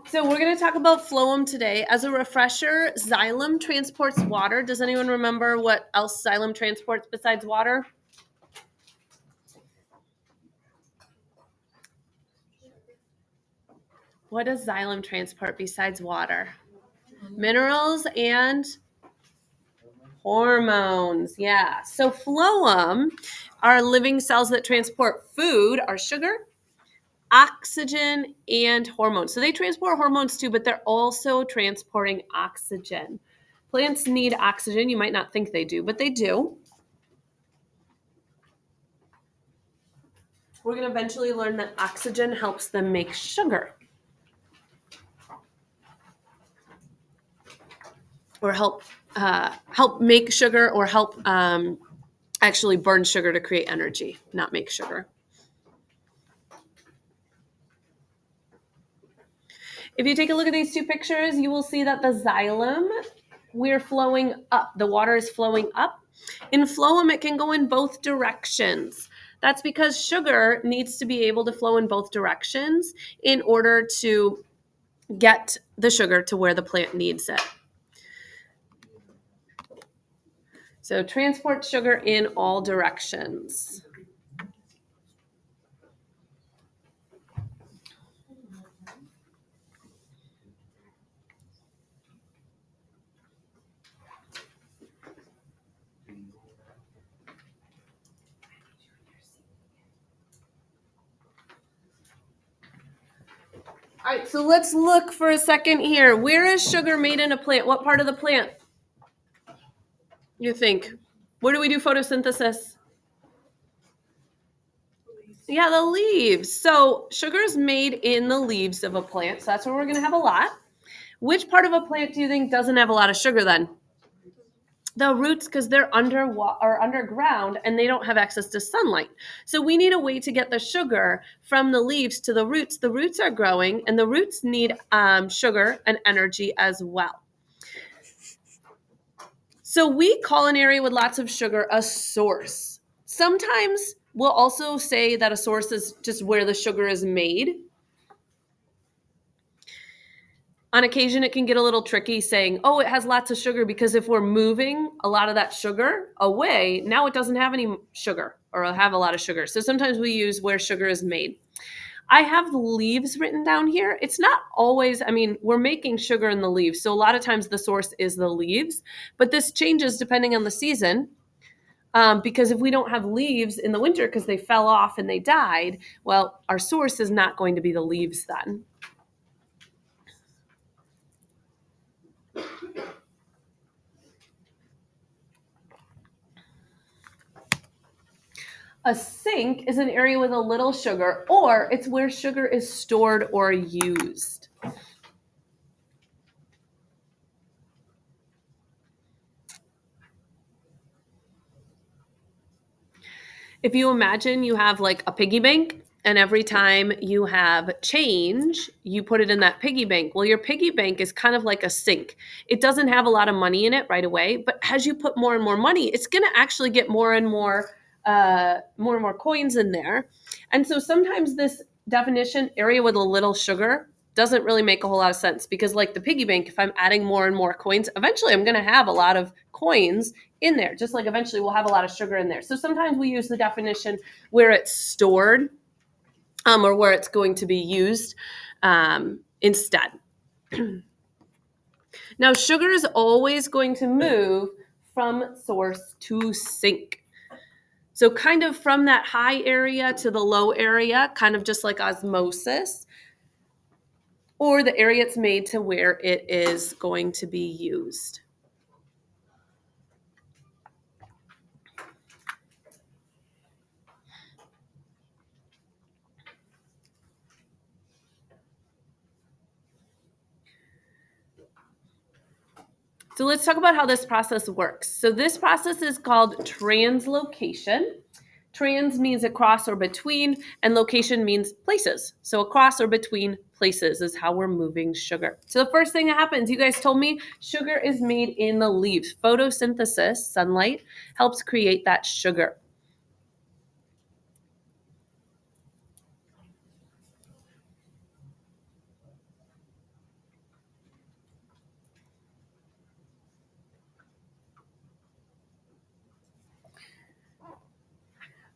So we're going to talk about phloem today. As a refresher, xylem transports water. Does anyone remember what else xylem transports besides water? What does xylem transport besides water? Minerals and hormones. Yeah. So phloem are living cells that transport food, our sugar, oxygen, and hormones. So they transport hormones too, but they're also transporting oxygen. Plants need oxygen. You might not think they do, but they do. We're going to eventually learn that oxygen helps them make sugar or help make sugar or help actually burn sugar to create energy, not make sugar. If you take a look at these two pictures, you will see that the xylem, we're flowing up. The water is flowing up. In phloem, it can go in both directions. That's because sugar needs to be able to flow in both directions in order to get the sugar to where the plant needs it. So transport sugar in all directions. All right, so let's look for a second here. Where is sugar made in a plant? What part of the plant you think? Where do we do photosynthesis? Yeah, the leaves. So sugar is made in the leaves of a plant. So that's where we're going to have a lot. Which part of a plant do you think doesn't have a lot of sugar then? The roots, because they're underground and they don't have access to sunlight. So we need a way to get the sugar from the leaves to the roots. The roots are growing and the roots need sugar and energy as well. So we call an area with lots of sugar a source. Sometimes we'll also say that a source is just where the sugar is made. On occasion, it can get a little tricky saying, oh, it has lots of sugar, because if we're moving a lot of that sugar away, now it doesn't have any sugar or it'll have a lot of sugar. So sometimes we use where sugar is made. I have leaves written down here. It's not always, we're making sugar in the leaves. So a lot of times the source is the leaves, but this changes depending on the season. Because if we don't have leaves in the winter because they fell off and they died, well, our source is not going to be the leaves then. A sink is an area with a little sugar, or it's where sugar is stored or used. If you imagine you have like a piggy bank, and every time you have change, you put it in that piggy bank. Well, your piggy bank is kind of like a sink. It doesn't have a lot of money in it right away, but as you put more and more money, it's going to actually get more and more coins in there. And so sometimes this definition, area with a little sugar, doesn't really make a whole lot of sense, because like the piggy bank, if I'm adding more and more coins, eventually I'm going to have a lot of coins in there, just like eventually we'll have a lot of sugar in there. So sometimes we use the definition where it's stored or where it's going to be used instead. Now, sugar is always going to move from source to sink. So kind of from that high area to the low area, kind of just like osmosis, or the area it's made to where it is going to be used. So let's talk about how this process works. So this process is called translocation. Trans means across or between, and location means places. So across or between places is how we're moving sugar. So the first thing that happens, you guys told me sugar is made in the leaves. Photosynthesis, sunlight, helps create that sugar.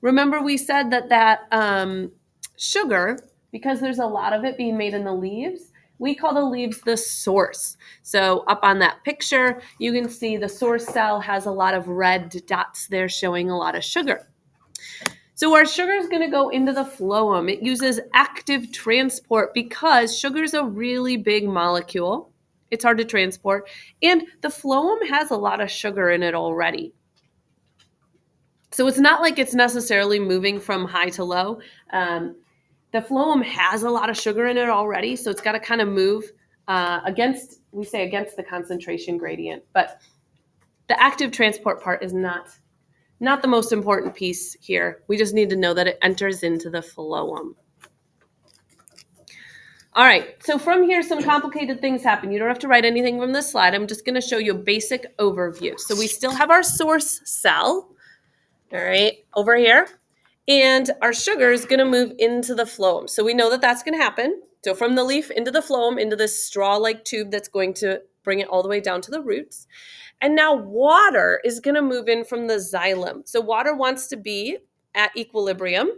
Remember we said that sugar, because there's a lot of it being made in the leaves, we call the leaves the source. So up on that picture, you can see the source cell has a lot of red dots there showing a lot of sugar. So our sugar is going to go into the phloem. It uses active transport because sugar is a really big molecule. It's hard to transport. And the phloem has a lot of sugar in it already. So it's not like it's necessarily moving from high to low. The phloem has a lot of sugar in it already, so it's got to kind of move against the concentration gradient. But the active transport part is not the most important piece here. We just need to know that it enters into the phloem. All right, so from here, some complicated things happen. You don't have to write anything from this slide. I'm just going to show you a basic overview. So we still have our source cell, all right, over here. And our sugar is going to move into the phloem. So we know that that's going to happen. So from the leaf into the phloem, into this straw-like tube that's going to bring it all the way down to the roots. And now water is going to move in from the xylem. So water wants to be at equilibrium.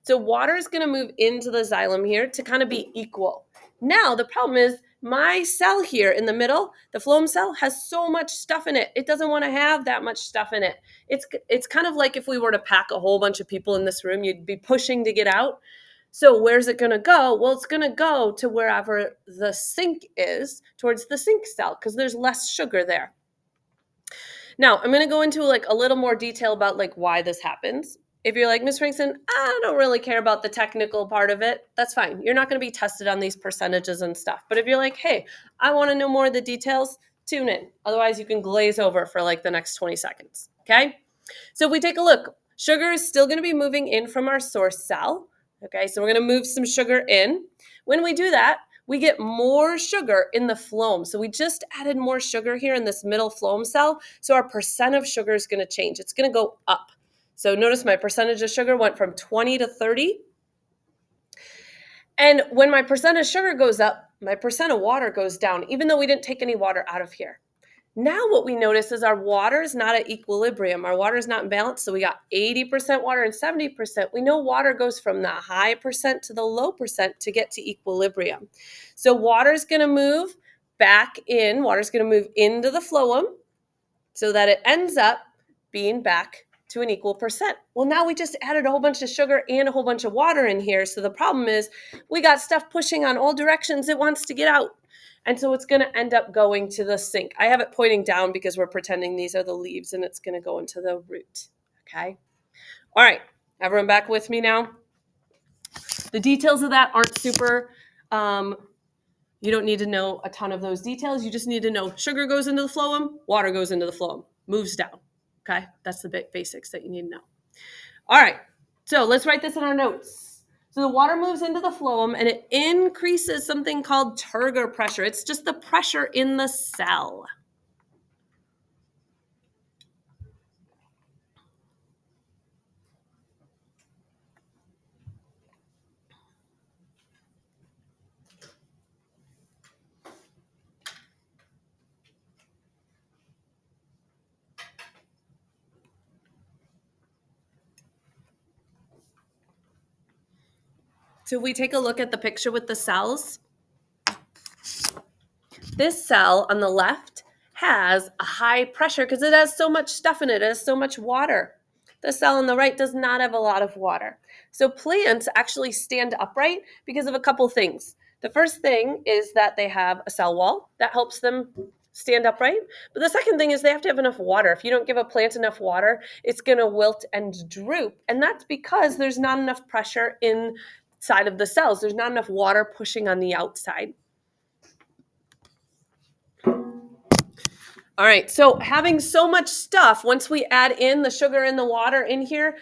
So water is going to move into the xylem here to kind of be equal. Now the problem is my cell here in the middle, the phloem cell, has so much stuff in it. It doesn't want to have that much stuff in it. It's kind of like if we were to pack a whole bunch of people in this room, you'd be pushing to get out. So where's it going to go? Well, it's going to go to wherever the sink is, towards the sink cell, because there's less sugar there. Now, I'm going to go into like a little more detail about like why this happens. If you're like, Ms. Frankson, I don't really care about the technical part of it, that's fine. You're not going to be tested on these percentages and stuff. But if you're like, hey, I want to know more of the details, tune in. Otherwise, you can glaze over for like the next 20 seconds, okay? So if we take a look, sugar is still going to be moving in from our source cell, okay? So we're going to move some sugar in. When we do that, we get more sugar in the phloem. So we just added more sugar here in this middle phloem cell. So our percent of sugar is going to change. It's going to go up. So notice my percentage of sugar went from 20 to 30. And when my percent of sugar goes up, my percent of water goes down, even though we didn't take any water out of here. Now what we notice is our water is not at equilibrium. Our water is not in balance. So we got 80% water and 70%. We know water goes from the high percent to the low percent to get to equilibrium. So water is going to move back in. Water is going to move into the phloem so that it ends up being back to an equal percent. Well, now we just added a whole bunch of sugar and a whole bunch of water in here. So the problem is we got stuff pushing on all directions it wants to get out. And so it's going to end up going to the sink. I have it pointing down because we're pretending these are the leaves and it's going to go into the root. Okay. All right. Everyone back with me now? The details of that aren't super, you don't need to know a ton of those details. You just need to know sugar goes into the phloem, water goes into the phloem, moves down. Okay. That's the basics that you need to know. All right. So let's write this in our notes. So the water moves into the phloem and it increases something called turgor pressure. It's just the pressure in the cell. So if we take a look at the picture with the cells, this cell on the left has a high pressure because it has so much stuff in it. It has so much water. The cell on the right does not have a lot of water. So plants actually stand upright because of a couple things. The first thing is that they have a cell wall that helps them stand upright. But the second thing is they have to have enough water. If you don't give a plant enough water, it's going to wilt and droop. And that's because there's not enough pressure inside of the cells. There's not enough water pushing on the outside. All right, so having so much stuff, once we add in the sugar and the water in here,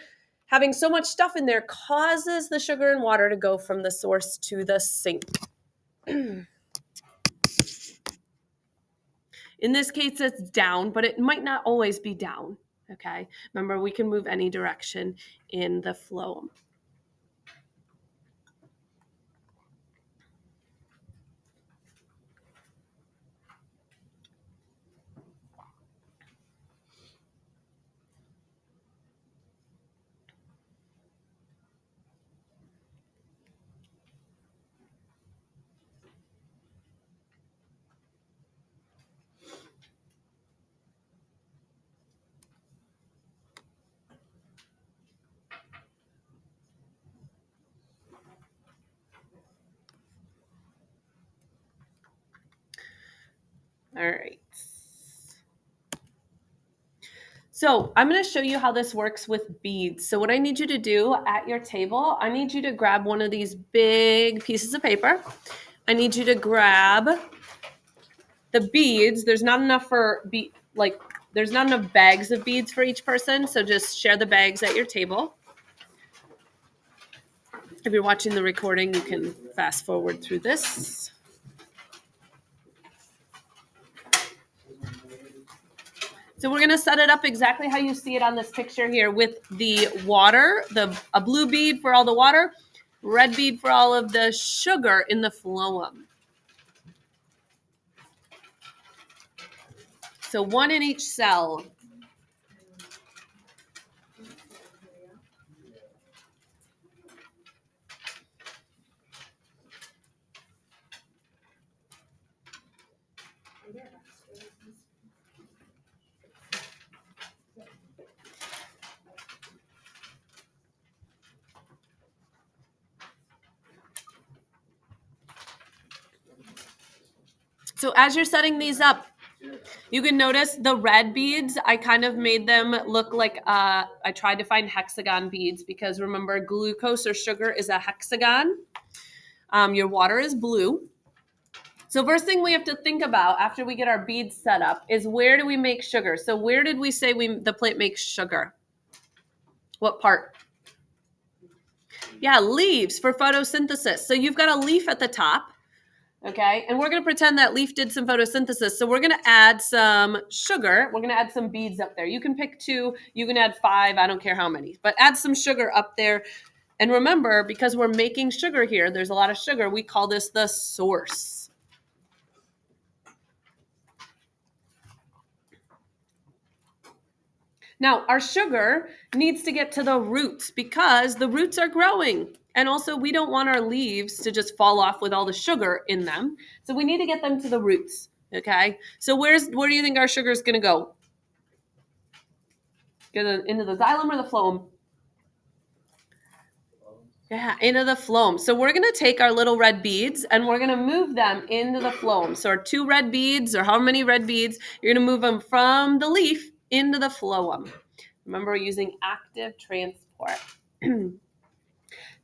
having so much stuff in there causes the sugar and water to go from the source to the sink. In this case, it's down, but it might not always be down, okay? Remember, we can move any direction in the phloem. All right. So I'm going to show you how this works with beads. So what I need you to do at your table, I need you to grab one of these big pieces of paper. I need you to grab the beads. There's not enough there's not enough bags of beads for each person. So just share the bags at your table. If you're watching the recording, you can fast forward through this. So we're going to set it up exactly how you see it on this picture here with the water, a blue bead for all the water, red bead for all of the sugar in the phloem. So one in each cell. So as you're setting these up, you can notice the red beads, I kind of made them look like, I tried to find hexagon beads because remember, glucose or sugar is a hexagon. Your water is blue. So first thing we have to think about after we get our beads set up is where do we make sugar? So where did we say the plant makes sugar? What part? Yeah, leaves for photosynthesis. So you've got a leaf at the top. Okay, and we're going to pretend that leaf did some photosynthesis. So we're going to add some sugar. We're going to add some beads up there. You can pick 2. You can add 5. I don't care how many. But add some sugar up there. And remember, because we're making sugar here, there's a lot of sugar. We call this the source. Now, our sugar needs to get to the roots because the roots are growing. And also, we don't want our leaves to just fall off with all the sugar in them. So we need to get them to the roots, okay? So where do you think our sugar is going to go? Into the xylem or the phloem? Yeah, into the phloem. So we're going to take our little red beads and we're going to move them into the phloem. So our 2 red beads or how many red beads, you're going to move them from the leaf into the phloem. Remember, we're using active transport.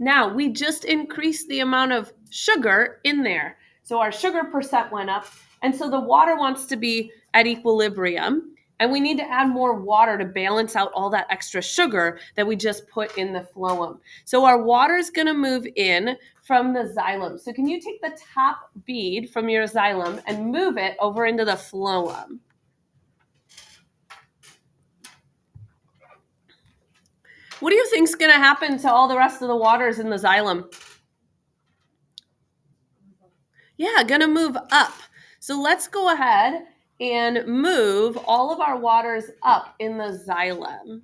Now, we just increased the amount of sugar in there. So our sugar percent went up. And so the water wants to be at equilibrium. And we need to add more water to balance out all that extra sugar that we just put in the phloem. So our water is going to move in from the xylem. So can you take the top bead from your xylem and move it over into the phloem? What do you think is going to happen to all the rest of the waters in the xylem? Yeah, going to move up. So let's go ahead and move all of our waters up in the xylem.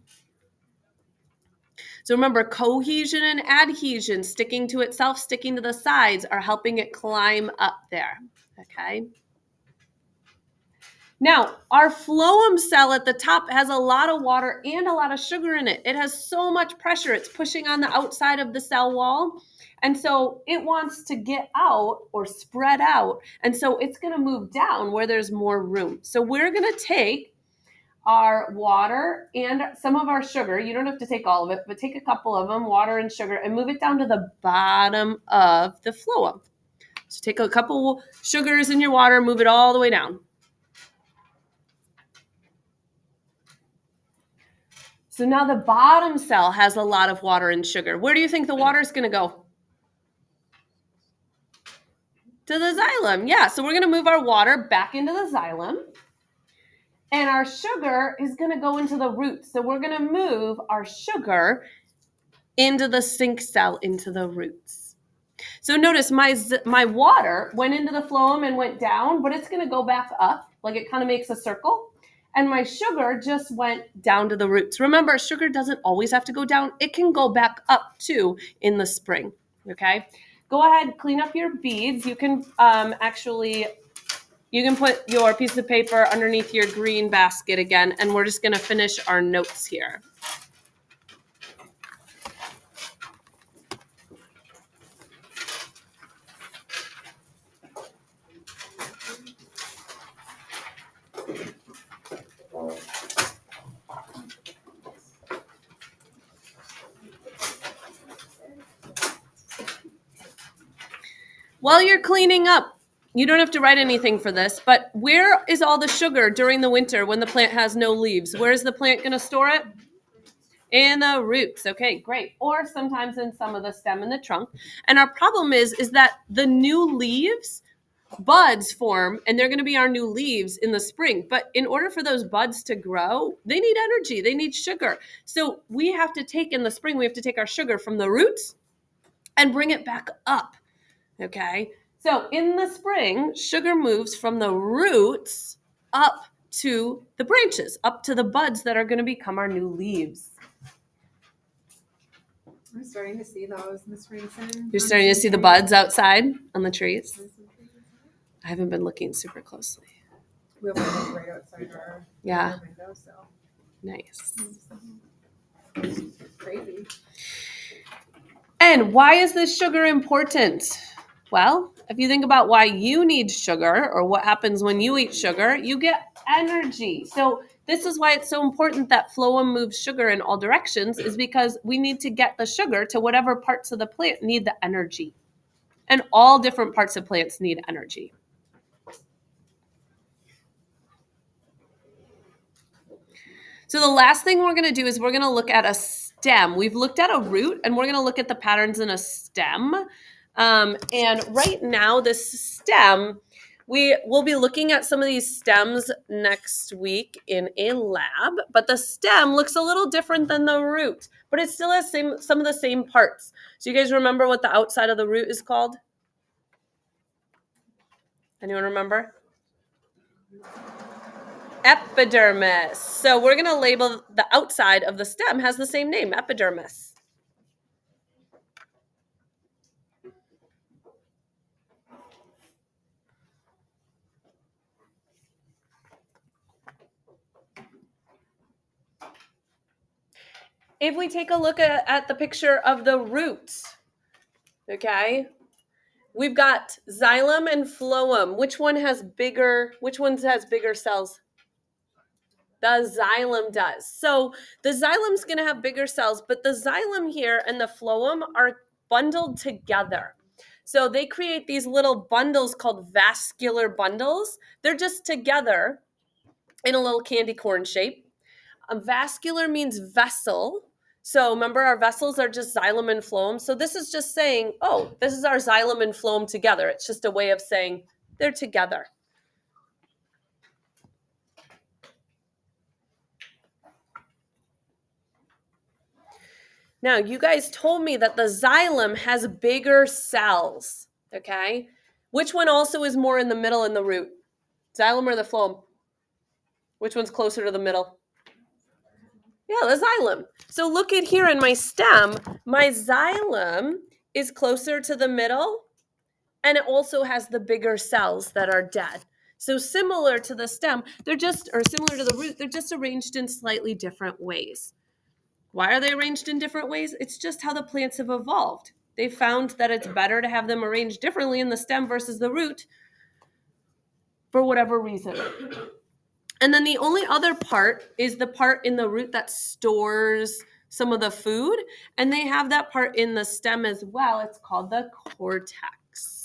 So remember, cohesion and adhesion, sticking to itself, sticking to the sides, are helping it climb up there, okay? Now, our phloem cell at the top has a lot of water and a lot of sugar in it. It has so much pressure. It's pushing on the outside of the cell wall. And so it wants to get out or spread out. And so it's going to move down where there's more room. So we're going to take our water and some of our sugar. You don't have to take all of it, but take a couple of them, water and sugar, and move it down to the bottom of the phloem. So take a couple sugars in your water, move it all the way down. So now the bottom cell has a lot of water and sugar. Where do you think the water is going to go? To the xylem. Yeah, so we're going to move our water back into the xylem. And our sugar is going to go into the roots. So we're going to move our sugar into the sink cell, into the roots. So notice my water went into the phloem and went down, but it's going to go back up. Like it kind of makes a circle. And my sugar just went down to the roots. Remember, sugar doesn't always have to go down. It can go back up too in the spring, okay? Go ahead, clean up your beads. You can you can put your piece of paper underneath your green basket again, and we're just gonna finish our notes here. While you're cleaning up, you don't have to write anything for this, but where is all the sugar during the winter when the plant has no leaves? Where is the plant going to store it? In the roots. Okay, great. Or sometimes in some of the stem and the trunk. And our problem is that the new leaves, buds form, and they're going to be our new leaves in the spring. But in order for those buds to grow, they need energy, they need sugar. So we have to take, in the spring, we have to take our sugar from the roots and bring it back up. Okay, so in the spring, sugar moves from the roots up to the branches, up to the buds that are going to become our new leaves. I'm starting to see those in the spring. You're starting to see the buds outside on the trees? I haven't been looking super closely. We have one right outside our window, so. Nice. Crazy. And why is this sugar important? Well, if you think about why you need sugar or what happens when you eat sugar, you get energy. So this is why it's so important that phloem moves sugar in all directions, is because we need to get the sugar to whatever parts of the plant need the energy. And all different parts of plants need energy. So the last thing we're going to do is we're going to look at a stem. We've looked at a root, and we're going to look at the patterns in a stem. And right now, this stem, we will be looking at some of these stems next week in a lab, but the stem looks a little different than the root, but it still has some of the same parts. So you guys remember what the outside of the root is called? Anyone remember? Epidermis. So we're going to label the outside of the stem has the same name, epidermis. If we take a look at the picture of the root, okay, we've got xylem and phloem. Which one has bigger cells? The xylem does. So the xylem's going to have bigger cells, but the xylem here and the phloem are bundled together. So they create these little bundles called vascular bundles. They're just together in a little candy corn shape. Vascular means vessel. So remember, our vessels are just xylem and phloem. So this is just saying, oh, this is our xylem and phloem together. It's just a way of saying they're together. Now, you guys told me that the xylem has bigger cells, okay? Which one also is more in the middle in the root? Xylem or the phloem? Which one's closer to the middle? Yeah, the xylem. So look at here in my stem, my xylem is closer to the middle, and it also has the bigger cells that are dead. So similar to the stem, similar to the root, they're just arranged in slightly different ways. Why are they arranged in different ways? It's just how the plants have evolved. They found that it's better to have them arranged differently in the stem versus the root for whatever reason. And then the only other part is the part in the root that stores some of the food. And they have that part in the stem as well. It's called the cortex.